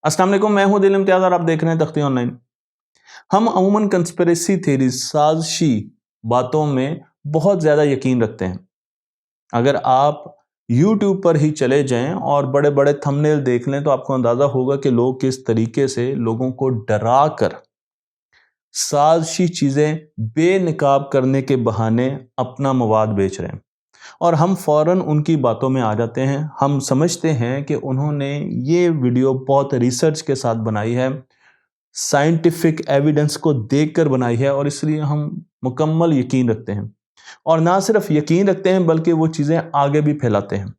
अस्सलाम वालेकुम, मैं हूं दिल इम्तियाज और आप देख रहे हैं तख्ती ऑनलाइन। हम अमूमन कंस्पिरेसी थ्योरी साजिशी बातों में बहुत ज़्यादा यकीन रखते हैं। अगर आप YouTube पर ही चले जाएं और बड़े बड़े थंबनेल देख लें तो आपको अंदाज़ा होगा कि लोग किस तरीके से लोगों को डरा कर साजिशी चीज़ें बेनकाब करने के बहाने अपना मवाद बेच रहे हैं और हम फ़ौरन उनकी बातों में आ जाते हैं। हम समझते हैं कि उन्होंने ये वीडियो बहुत रिसर्च के साथ बनाई है, साइंटिफिक एविडेंस को देखकर बनाई है और इसलिए हम मुकम्मल यकीन रखते हैं और ना सिर्फ यकीन रखते हैं बल्कि वो चीज़ें आगे भी फैलाते हैं।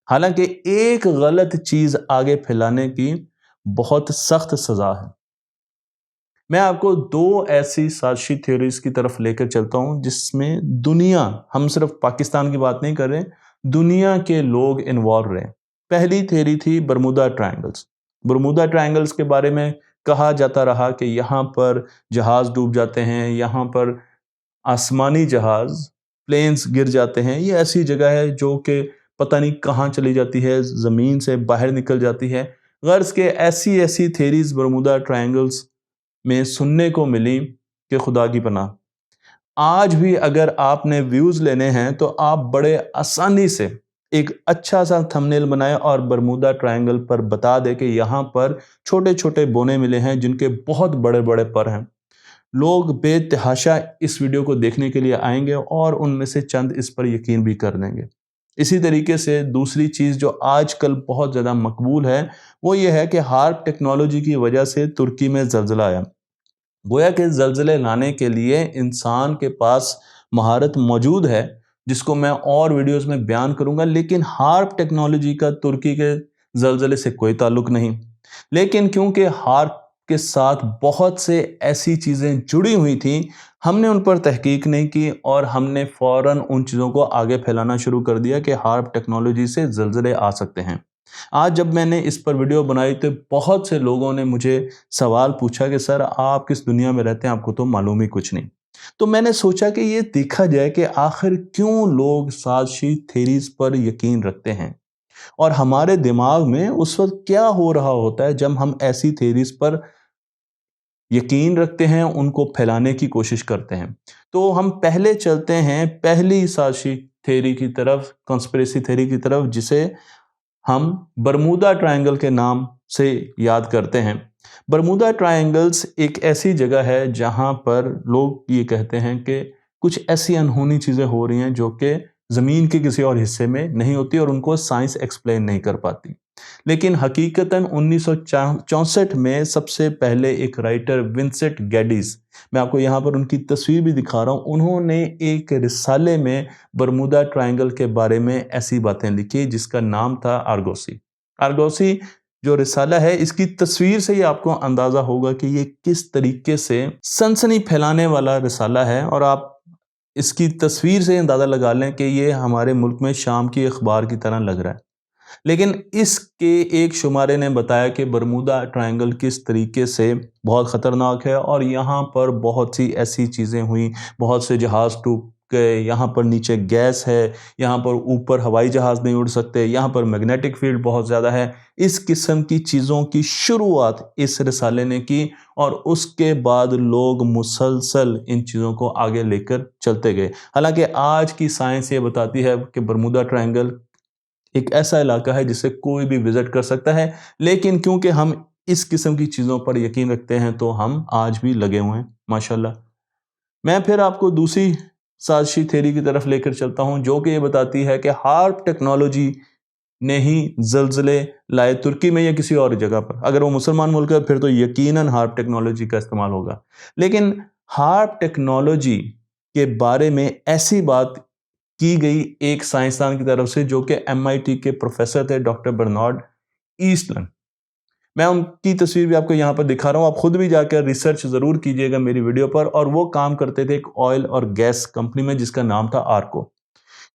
हालांकि एक गलत चीज़ आगे फैलाने की बहुत सख्त सज़ा है। मैं आपको दो ऐसी साजिशी थ्योरीज की तरफ लेकर चलता हूं जिसमें दुनिया, हम सिर्फ पाकिस्तान की बात नहीं कर रहे, दुनिया के लोग इन्वॉल्व रहे। पहली थ्योरी थी बरमूदा ट्रायंगल्स। बरमूदा ट्रायंगल्स के बारे में कहा जाता रहा कि यहाँ पर जहाज डूब जाते हैं, यहाँ पर आसमानी जहाज प्लेन्स गिर जाते हैं। ये ऐसी जगह है जो कि पता नहीं कहाँ चली जाती है, ज़मीन से बाहर निकल जाती है। गर्ज के ऐसी ऐसी थेरीज बरमूदा ट्रायंगल्स में सुनने को मिली कि खुदा की पनाह। आज भी अगर आपने व्यूज़ लेने हैं तो आप बड़े आसानी से एक अच्छा सा थंबनेल बनाएं और बरमूदा ट्रायंगल पर बता दें कि यहाँ पर छोटे छोटे बोने मिले हैं जिनके बहुत बड़े बड़े पर हैं। लोग बेतहाशा इस वीडियो को देखने के लिए आएंगे और उनमें से चंद इस पर यकीन भी कर लेंगे। इसी तरीके से दूसरी चीज़ जो आजकल बहुत ज़्यादा मकबूल है वो ये है कि हार्प टेक्नोलॉजी की वजह से तुर्की में ज़लज़ला आया। गोया के ज़लज़ले लाने के लिए इंसान के पास महारत मौजूद है जिसको मैं और वीडियोस में बयान करूंगा, लेकिन हार्प टेक्नोलॉजी का तुर्की के ज़लज़ले से कोई ताल्लुक नहीं। लेकिन क्योंकि हार्प के साथ बहुत से ऐसी चीज़ें जुड़ी हुई थी, हमने उन पर तहकीक नहीं की और हमने फ़ौरन उन चीज़ों को आगे फैलाना शुरू कर दिया कि हार्प टेक्नोलॉजी से ज़लज़ले आ सकते हैं। आज जब मैंने इस पर वीडियो बनाई तो बहुत से लोगों ने मुझे सवाल पूछा कि सर आप किस दुनिया में रहते हैं, आपको तो मालूम ही कुछ नहीं। तो मैंने सोचा कि ये देखा जाए कि आखिर क्यों लोग साजिशी थेरीज पर यकीन रखते हैं और हमारे दिमाग में उस वक्त क्या हो रहा होता है जब हम ऐसी थेरीज पर यकीन रखते हैं, उनको फैलाने की कोशिश करते हैं। तो हम पहले चलते हैं पहली साजिशी थेरी की तरफ, कॉन्स्पिरेसी थेरी की तरफ, जिसे हम बरमूदा ट्रायंगल के नाम से याद करते हैं। बरमूदा ट्रायंगल्स एक ऐसी जगह है जहां पर लोग ये कहते हैं कि कुछ ऐसी अनहोनी चीज़ें हो रही हैं जो कि ज़मीन के किसी और हिस्से में नहीं होती और उनको साइंस एक्सप्लेन नहीं कर पाती। लेकिन हकीकतन 1964 में सबसे पहले एक राइटर विंसेंट गैडिस, मैं आपको यहाँ पर उनकी तस्वीर भी दिखा रहा हूँ, उन्होंने एक रिसाले में बरमूदा ट्रायंगल के बारे में ऐसी बातें लिखी जिसका नाम था आर्गोसी। आर्गोसी जो रिसाला है, इसकी तस्वीर से ही आपको अंदाज़ा होगा कि ये किस तरीके से सनसनी फैलाने वाला रिसाला है और आप इसकी तस्वीर से अंदाज़ा लगा लें कि ये हमारे मुल्क में शाम की अखबार की तरह लग रहा है। लेकिन इसके एक शुमारे ने बताया कि बरमूदा ट्रायंगल किस तरीके से बहुत ख़तरनाक है और यहाँ पर बहुत सी ऐसी चीज़ें हुई, बहुत से जहाज़ डूब गए, यहाँ पर नीचे गैस है, यहाँ पर ऊपर हवाई जहाज़ नहीं उड़ सकते, यहाँ पर मैग्नेटिक फील्ड बहुत ज़्यादा है। इस किस्म की चीज़ों की शुरुआत इस रिसाले ने की और उसके बाद लोग मुसलसल इन चीज़ों को आगे लेकर चलते गए। हालांकि आज की साइंस ये बताती है कि बरमूदा ट्रायंगल एक ऐसा इलाका है जिसे कोई भी विजिट कर सकता है, लेकिन क्योंकि हम इस किस्म की चीज़ों पर यकीन रखते हैं तो हम आज भी लगे हुए हैं माशाल्लाह। मैं फिर आपको दूसरी साजिशी थ्योरी की तरफ लेकर चलता हूं जो कि ये बताती है कि हार्प टेक्नोलॉजी ने ही ज़लज़ले लाए तुर्की में या किसी और जगह पर। अगर वो मुसलमान मुल्क है फिर तो यकीनन हार्प टेक्नोलॉजी का इस्तेमाल होगा। लेकिन हार्प टेक्नोलॉजी के बारे में ऐसी बात की गई एक साइंसदान की तरफ से जो कि MIT के प्रोफेसर थे, डॉक्टर बर्नार्ड ईस्टलन। मैं उनकी तस्वीर भी आपको यहाँ पर दिखा रहा हूँ, आप खुद भी जाकर रिसर्च ज़रूर कीजिएगा मेरी वीडियो पर। और वो काम करते थे एक ऑयल और गैस कंपनी में जिसका नाम था आर्को।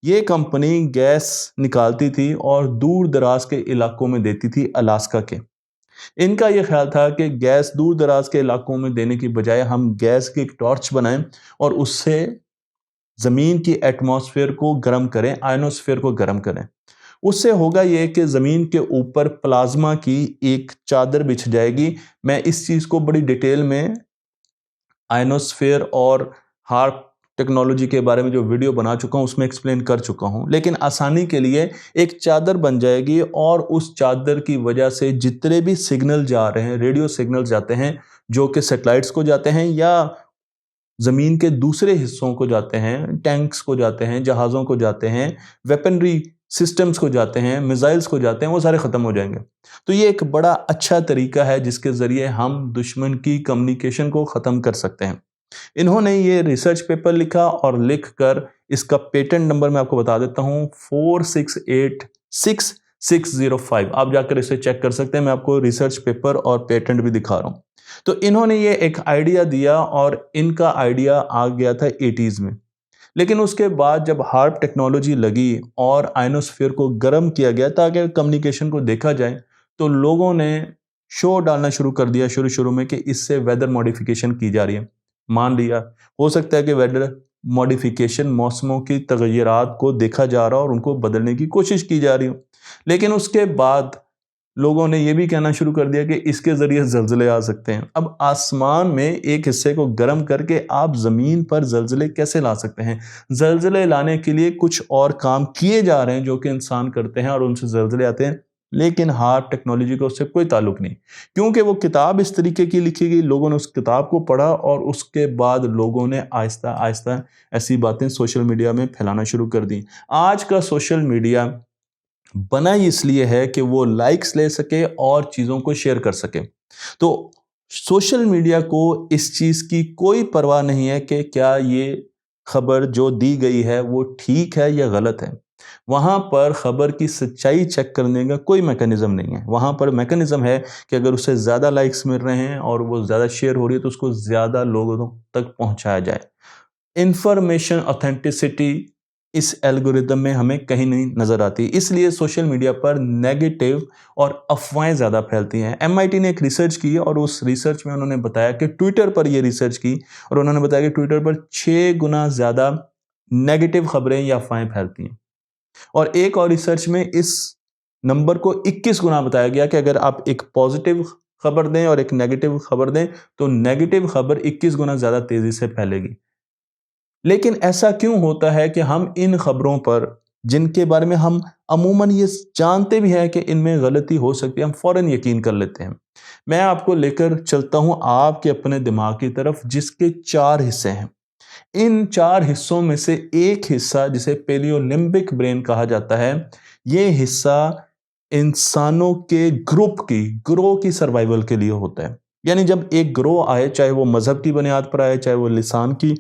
ये कंपनी गैस निकालती थी और दूर दराज के इलाकों में देती थी, अलास्का के। इनका ये ख्याल था कि गैस दूर दराज के इलाकों में देने की बजाय हम गैस की एक टॉर्च बनाएं और उससे ज़मीन की एटमॉस्फेयर को गर्म करें, आयनोस्फेयर को गर्म करें। उससे होगा ये कि ज़मीन के ऊपर प्लाज्मा की एक चादर बिछ जाएगी। मैं इस चीज़ को बड़ी डिटेल में आयनोस्फीयर और हार्प टेक्नोलॉजी के बारे में जो वीडियो बना चुका हूँ उसमें एक्सप्लेन कर चुका हूँ, लेकिन आसानी के लिए एक चादर बन जाएगी और उस चादर की वजह से जितने भी सिग्नल जा रहे हैं, रेडियो सिग्नल जाते हैं जो कि सैटेलाइट्स को जाते हैं या ज़मीन के दूसरे हिस्सों को जाते हैं, टैंक्स को जाते हैं, जहाज़ों को जाते हैं, वेपनरी सिस्टम्स को जाते हैं, मिसाइल्स को जाते हैं, वो सारे ख़त्म हो जाएंगे। तो ये एक बड़ा अच्छा तरीका है जिसके ज़रिए हम दुश्मन की कम्युनिकेशन को ख़त्म कर सकते हैं। इन्होंने ये रिसर्च पेपर लिखा और लिखकर इसका पेटेंट नंबर मैं आपको बता देता हूँ 4686605। आप जाकर इसे चेक कर सकते हैं। मैं आपको रिसर्च पेपर और पेटेंट भी दिखा रहा हूँ। तो इन्होंने ये एक आइडिया दिया और इनका आइडिया आ गया था 80s में, लेकिन उसके बाद जब हार्प टेक्नोलॉजी लगी और आयनोस्फीयर को गर्म किया गया ताकि कम्युनिकेशन को देखा जाए, तो लोगों ने शो डालना शुरू कर दिया शुरू में कि इससे वेदर मॉडिफिकेशन की जा रही है। मान लिया, हो सकता है कि वेदर मॉडिफिकेशन मौसमों की तगय्युरात को देखा जा रहा और उनको बदलने की कोशिश की जा रही हो, लेकिन उसके बाद लोगों ने यह भी कहना शुरू कर दिया कि इसके ज़रिए ज़लज़ले आ सकते हैं। अब आसमान में एक हिस्से को गर्म करके आप ज़मीन पर ज़लज़ले कैसे ला सकते हैं? ज़लज़ले लाने के लिए कुछ और काम किए जा रहे हैं जो कि इंसान करते हैं और उनसे ज़लज़ले आते हैं, लेकिन हार्प टेक्नोलॉजी का उससे कोई ताल्लुक नहीं, क्योंकि वो किताब इस तरीके की लिखी गई, लोगों ने उस किताब को पढ़ा और उसके बाद लोगों ने आहिस्ता आहिस्ता ऐसी बातें सोशल मीडिया में फैलाना शुरू कर दी। आज का सोशल मीडिया बना ही इसलिए है कि वो लाइक्स ले सके और चीज़ों को शेयर कर सके। तो सोशल मीडिया को इस चीज़ की कोई परवाह नहीं है कि क्या ये खबर जो दी गई है वो ठीक है या गलत है। वहाँ पर खबर की सच्चाई चेक करने का कोई मैकेनिज़्म नहीं है। वहाँ पर मैकेनिज़्म है कि अगर उसे ज़्यादा लाइक्स मिल रहे हैं और वो ज़्यादा शेयर हो रही है तो उसको ज़्यादा लोगों तक पहुँचाया जाए। इंफॉर्मेशन ऑथेंटिसिटी इस एल्गोरिदम में हमें कहीं नहीं नजर आती, इसलिए सोशल मीडिया पर नेगेटिव और अफवाहें ज़्यादा फैलती हैं। MIT ने एक रिसर्च की और उस रिसर्च में उन्होंने बताया कि ट्विटर पर ये रिसर्च की और उन्होंने बताया कि ट्विटर पर 6 गुना ज़्यादा नेगेटिव खबरें या अफवाहें फैलती हैं। और एक और रिसर्च में इस नंबर को 21 गुना बताया गया कि अगर आप एक पॉजिटिव खबर दें और एक नेगेटिव खबर दें तो नेगेटिव खबर 21 गुना ज़्यादा तेज़ी से फैलेगी। लेकिन ऐसा क्यों होता है कि हम इन खबरों पर, जिनके बारे में हम अमूमन ये जानते भी हैं कि इनमें गलती हो सकती है, हम फौरन यकीन कर लेते हैं। मैं आपको लेकर चलता हूं आपके अपने दिमाग की तरफ, जिसके 4 हिस्से हैं। इन 4 हिस्सों में से एक हिस्सा जिसे पेलियोलिम्बिक ब्रेन कहा जाता है, ये हिस्सा इंसानों के ग्रोह की सर्वाइवल के लिए होता है। यानी जब एक ग्रोह आए, चाहे वो मजहब की बुनियाद पर आए, चाहे वो लिसान की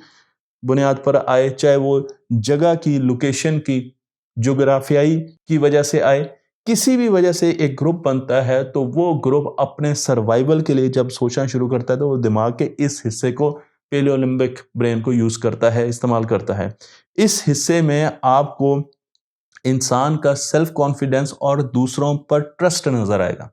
बुनियाद पर आए, चाहे वो जगह की, लोकेशन की, जोग्राफियाई की वजह से आए, किसी भी वजह से एक ग्रुप बनता है तो वो ग्रुप अपने सर्वाइवल के लिए जब सोचना शुरू करता है तो वो दिमाग के इस हिस्से को, पेलियोलिम्बिक ब्रेन को यूज करता है, इस्तेमाल करता है। इस हिस्से में आपको इंसान का सेल्फ कॉन्फिडेंस और दूसरों पर ट्रस्ट नजर आएगा।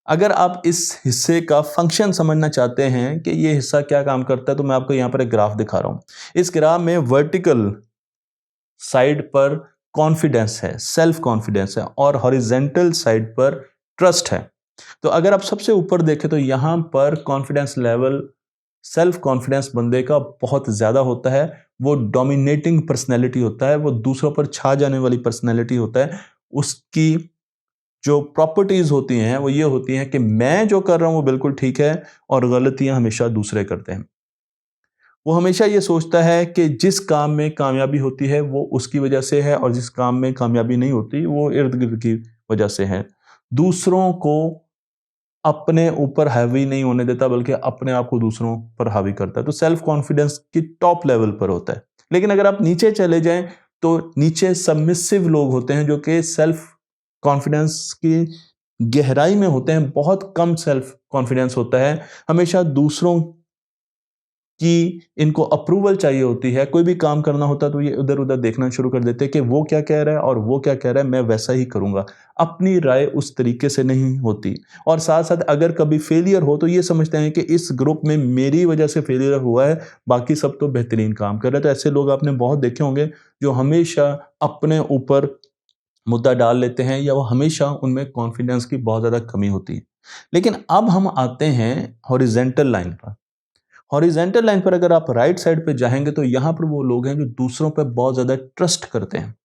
अगर आप इस हिस्से का फंक्शन समझना चाहते हैं कि ये हिस्सा क्या काम करता है, तो मैं आपको यहां पर एक ग्राफ दिखा रहा हूं। इस ग्राफ में वर्टिकल साइड पर कॉन्फिडेंस है, सेल्फ कॉन्फिडेंस है, और हॉरिजेंटल साइड पर ट्रस्ट है। तो अगर आप सबसे ऊपर देखें तो यहां पर कॉन्फिडेंस लेवल, सेल्फ कॉन्फिडेंस बंदे का बहुत ज्यादा होता है। वो डोमिनेटिंग पर्सनैलिटी होता है, वो दूसरों पर छा जाने वाली पर्सनैलिटी होता है। उसकी जो प्रॉपर्टीज होती हैं वो ये होती हैं कि मैं जो कर रहा हूं वो बिल्कुल ठीक है और गलतियां हमेशा दूसरे करते हैं। वो हमेशा ये सोचता है कि जिस काम में कामयाबी होती है वो उसकी वजह से है और जिस काम में कामयाबी नहीं होती वो इर्द गिर्द की वजह से है। दूसरों को अपने ऊपर हावी नहीं होने देता, बल्कि अपने आप को दूसरों पर हावी करता है। तो सेल्फ कॉन्फिडेंस की टॉप लेवल पर होता है। लेकिन अगर आप नीचे चले जाएं तो नीचे सबमिसिव लोग होते हैं जो कि सेल्फ कॉन्फिडेंस की गहराई में होते हैं, बहुत कम सेल्फ कॉन्फिडेंस होता है, हमेशा दूसरों की इनको अप्रूवल चाहिए होती है। कोई भी काम करना होता है तो ये उधर उधर देखना शुरू कर देते हैं कि वो क्या कह रहा है और वो क्या कह रहा है, मैं वैसा ही करूंगा। अपनी राय उस तरीके से नहीं होती। और साथ साथ अगर कभी फेलियर हो तो ये समझते हैं कि इस ग्रुप में मेरी वजह से फेलियर हुआ है, बाकी सब तो बेहतरीन काम कर रहे हैं। तो ऐसे लोग आपने बहुत देखे होंगे जो हमेशा अपने ऊपर मुद्दा डाल लेते हैं या वो हमेशा उनमें कॉन्फिडेंस की बहुत ज़्यादा कमी होती है। लेकिन अब हम आते हैं हॉरिजेंटल लाइन पर। हॉरिजेंटल लाइन पर अगर आप राइट साइड पे जाएंगे तो यहाँ पर वो लोग हैं जो दूसरों पर बहुत ज़्यादा ट्रस्ट करते हैं।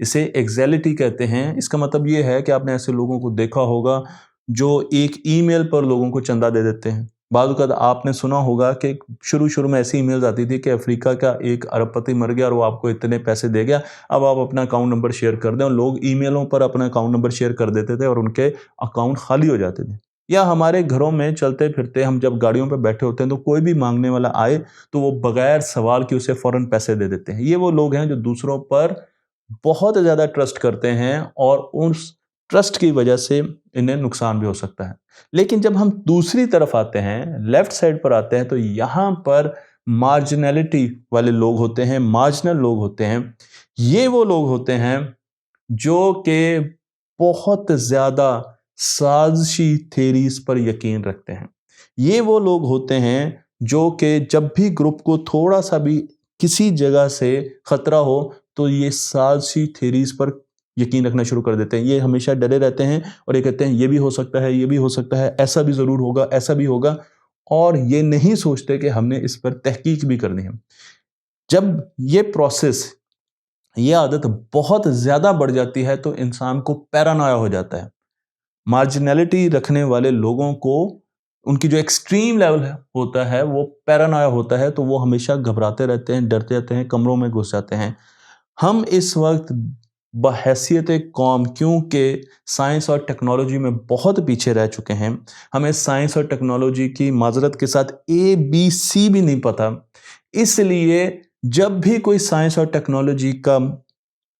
इसे एग्जैलिटी कहते हैं। इसका मतलब ये है कि आपने ऐसे लोगों को देखा होगा जो एक ईमेल पर लोगों को चंदा दे देते हैं। बाद वक़्त आपने सुना होगा कि शुरू शुरू में ऐसी ईमेल्स आती थी कि अफ्रीका का एक अरबपति मर गया और वो आपको इतने पैसे दे गया, अब आप अपना अकाउंट नंबर शेयर कर दें, और लोग ईमेलों पर अपना अकाउंट नंबर शेयर कर देते थे और उनके अकाउंट खाली हो जाते थे। या हमारे घरों में चलते फिरते हम जब गाड़ियों पर बैठे होते हैं तो कोई भी मांगने वाला आए तो वो बगैर सवाल कि उसे फ़ौरन पैसे दे देते हैं। ये वो लोग हैं जो दूसरों पर बहुत ज़्यादा ट्रस्ट करते हैं और उस ट्रस्ट की वजह से इन्हें नुकसान भी हो सकता है। लेकिन जब हम दूसरी तरफ आते हैं, लेफ्ट साइड पर आते हैं, तो यहाँ पर मार्जिनैलिटी वाले लोग होते हैं, मार्जिनल लोग होते हैं। ये वो लोग होते हैं जो कि बहुत ज़्यादा साजिशी थेरीज पर यकीन रखते हैं। ये वो लोग होते हैं जो कि जब भी ग्रुप को थोड़ा सा भी किसी जगह से खतरा हो तो ये साजिशी थेरीज पर यकीन रखना शुरू कर देते हैं। ये हमेशा डरे रहते हैं और ये कहते हैं ये भी हो सकता है, ये भी हो सकता है, ऐसा भी ज़रूर होगा, ऐसा भी होगा, और ये नहीं सोचते कि हमने इस पर तहकीक भी करनी है। जब ये प्रोसेस, ये आदत बहुत ज़्यादा बढ़ जाती है तो इंसान को पैरानोया हो जाता है। मार्जिनैलिटी रखने वाले लोगों को उनकी जो एक्सट्रीम लेवल होता है वो पैरानोया होता है, तो वो हमेशा घबराते रहते हैं, डरते रहते हैं, कमरों में घुस जाते हैं। हम इस वक्त बहैसियत कौम, क्योंकि साइंस और टेक्नोलॉजी में बहुत पीछे रह चुके हैं, हमें साइंस और टेक्नोलॉजी की माजरत के साथ ABC भी नहीं पता, इसलिए जब भी कोई साइंस और टेक्नोलॉजी का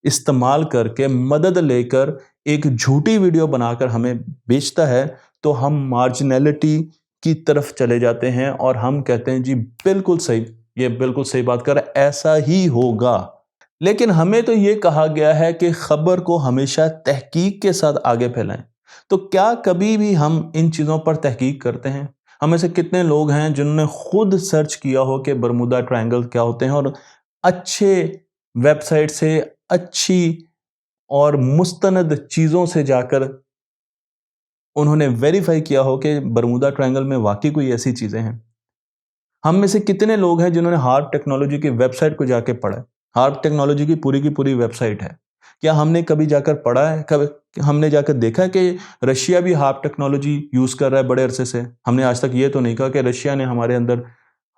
इस्तेमाल करके मदद लेकर एक झूठी वीडियो बनाकर हमें बेचता है तो हम मार्जिनैलिटी की तरफ चले जाते हैं और हम कहते हैं जी बिल्कुल सही, ये बिल्कुल सही बात कर रहा है, ऐसा ही होगा। लेकिन हमें तो ये कहा गया है कि खबर को हमेशा तहकीक के साथ आगे फैलाएं। तो क्या कभी भी हम इन चीज़ों पर तहकीक करते हैं? हमें से कितने लोग हैं जिन्होंने खुद सर्च किया हो कि बरमुदा ट्रायंगल क्या होते हैं और अच्छे वेबसाइट से, अच्छी और मुस्तनद चीज़ों से जाकर उन्होंने वेरीफाई किया हो कि बरमुदा ट्रायंगल में वाकई कोई ऐसी चीज़ें हैं? हम में से कितने लोग हैं जिन्होंने हार्प टेक्नोलॉजी की वेबसाइट को जाके पढ़ा है? हार्प टेक्नोलॉजी की पूरी वेबसाइट है। क्या हमने कभी जाकर पढ़ा है, कभी हमने जाकर देखा है कि रशिया भी हार्प टेक्नोलॉजी यूज़ कर रहा है बड़े अरसे से? हमने आज तक ये तो नहीं कहा कि रशिया ने हमारे अंदर,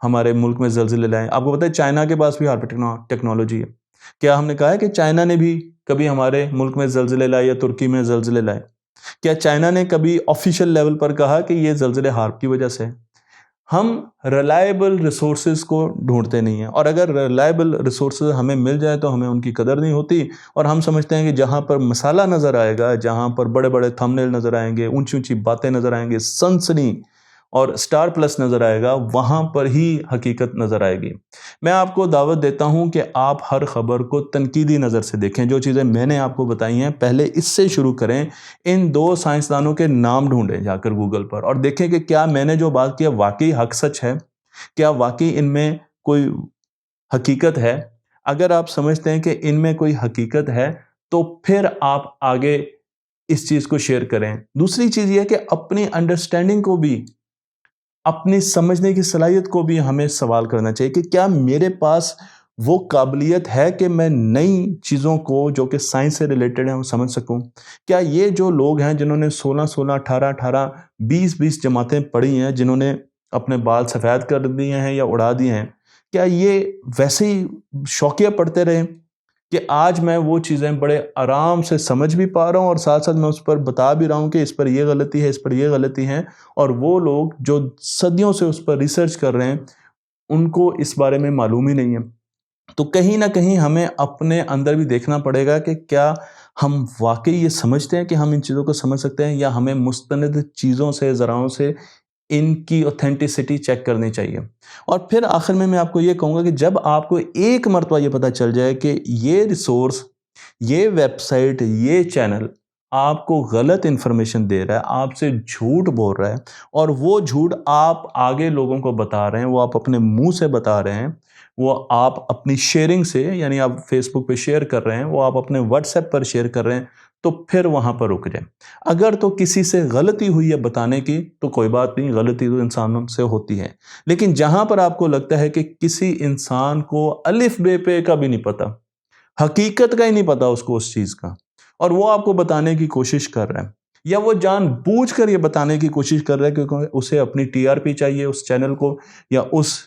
हमारे मुल्क में ज़लज़ले लाए। आपको पता है चाइना के पास भी हार्प टेक्नोलॉजी है। क्या हमने कहा है कि चाइना ने भी कभी हमारे मुल्क में ज़लज़ले लाए या तुर्की में ज़लज़ले लाए? क्या चाइना ने कभी ऑफिशियल लेवल पर कहा कि ये ज़लज़ले हार्प की वजह से? हम रिलायबल रिसोर्सेज को ढूंढते नहीं हैं, और अगर रिलायबल रिसोर्सेज हमें मिल जाए तो हमें उनकी कदर नहीं होती, और हम समझते हैं कि जहाँ पर मसाला नज़र आएगा, जहाँ पर बड़े बड़े थंबनेल नज़र आएंगे, ऊंची ऊंची बातें नज़र आएंगे, सनसनी और स्टार प्लस नज़र आएगा, वहाँ पर ही हकीकत नज़र आएगी। मैं आपको दावत देता हूँ कि आप हर खबर को तनकीदी नज़र से देखें। जो चीज़ें मैंने आपको बताई हैं पहले इससे शुरू करें। इन दो साइंसदानों के नाम ढूंढें जाकर गूगल पर और देखें कि क्या मैंने जो बात की वाकई हक सच है, क्या वाकई इनमें कोई हकीकत है। अगर आप समझते हैं कि इनमें कोई हकीकत है तो फिर आप आगे इस चीज़ को शेयर करें। दूसरी चीज़ यह कि अपनी अंडरस्टैंडिंग को भी, अपनी समझने की सलाहियत को भी हमें सवाल करना चाहिए कि क्या मेरे पास वो काबिलियत है कि मैं नई चीज़ों को जो कि साइंस से रिलेटेड है वो समझ सकूं। क्या ये जो लोग हैं जिन्होंने 16-16, 18-18, 20-20 जमातें पढ़ी हैं, जिन्होंने अपने बाल सफ़ेद कर दिए हैं या उड़ा दिए हैं, क्या ये वैसे ही शौकिया पढ़ते रहे कि आज मैं वो चीज़ें बड़े आराम से समझ भी पा रहा हूँ और साथ साथ मैं उस पर बता भी रहा हूँ कि इस पर ये गलती है, इस पर ये गलती है, और वो लोग जो सदियों से उस पर रिसर्च कर रहे हैं उनको इस बारे में मालूम ही नहीं है। तो कहीं ना कहीं हमें अपने अंदर भी देखना पड़ेगा कि क्या हम वाकई ये समझते हैं कि हम इन चीज़ों को समझ सकते हैं, या हमें मुस्तनद चीज़ों से, ज़राओं से इनकी ऑथेंटिसिटी चेक करनी चाहिए। और फिर आखिर में मैं आपको ये कहूँगा कि जब आपको एक मरतबा ये पता चल जाए कि ये रिसोर्स, ये वेबसाइट, ये चैनल آپ کو غلط انفارمیشن دے رہا ہے، آپ سے جھوٹ بول رہا ہے، اور وہ جھوٹ آپ آگے لوگوں کو بتا رہے ہیں، وہ آپ اپنے منہ سے بتا رہے ہیں، وہ آپ اپنی شیئرنگ سے، یعنی آپ فیس بک پہ شیئر کر رہے ہیں، وہ آپ اپنے واٹس ایپ پر شیئر کر رہے ہیں، تو پھر وہاں پر رک جائیں۔ اگر تو کسی سے غلطی ہوئی ہے بتانے کی تو کوئی بات نہیں، غلطی تو انسانوں سے ہوتی ہے، لیکن جہاں پر آپ کو لگتا ہے کہ کسی انسان کو الف بے پے کا بھی نہیں پتا، حقیقت کا ہی نہیں پتا اس کو اس چیز کا، اور وہ آپ کو بتانے کی کوشش کر رہا ہے، یا وہ جان بوجھ کر یہ بتانے کی کوشش کر رہا ہے کیونکہ اسے اپنی ٹی آر پی چاہیے اس چینل کو، یا اس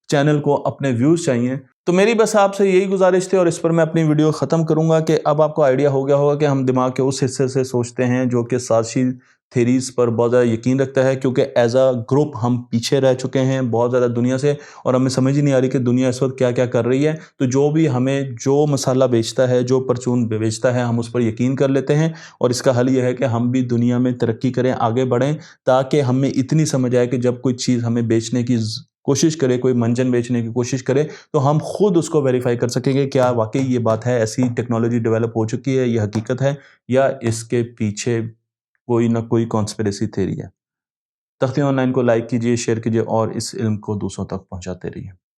چینل کو اپنے ویوز چاہیے، تو میری بس آپ سے یہی گزارش تھی، اور اس پر میں اپنی ویڈیو ختم کروں گا کہ اب آپ کو آئیڈیا ہو گیا ہوگا کہ ہم دماغ کے اس حصے سے سوچتے ہیں جو کہ سازشی تھیریز پر بہت زیادہ یقین رکھتا ہے، کیونکہ ایز اے گروپ ہم پیچھے رہ چکے ہیں بہت زیادہ دنیا سے، اور ہمیں سمجھ ہی نہیں آ رہی کہ دنیا اس وقت کیا کیا کر رہی ہے، تو جو بھی ہمیں جو مسالہ بیچتا ہے، جو پرچون بیچتا ہے، ہم اس پر یقین کر لیتے ہیں، اور اس کا حل یہ ہے کہ ہم بھی دنیا میں ترقی کریں، آگے بڑھیں، تاکہ ہمیں اتنی سمجھ آئے کہ جب کوئی چیز ہمیں بیچنے کی کوشش کرے، کوئی منجن بیچنے کی کوشش کرے، تو ہم خود اس کو ویریفائی کر سکیں گے کیا واقعی یہ بات ہے، ایسی ٹیکنالوجی ڈیولپ ہو چکی ہے، یہ حقیقت ہے، یا اس کے پیچھے کوئی نہ کوئی کانسپریسی تھیوری ہے۔ تختی آن لائن کو لائک کیجئے، شیئر کیجئے، اور اس علم کو دوسروں تک پہنچاتے رہیے۔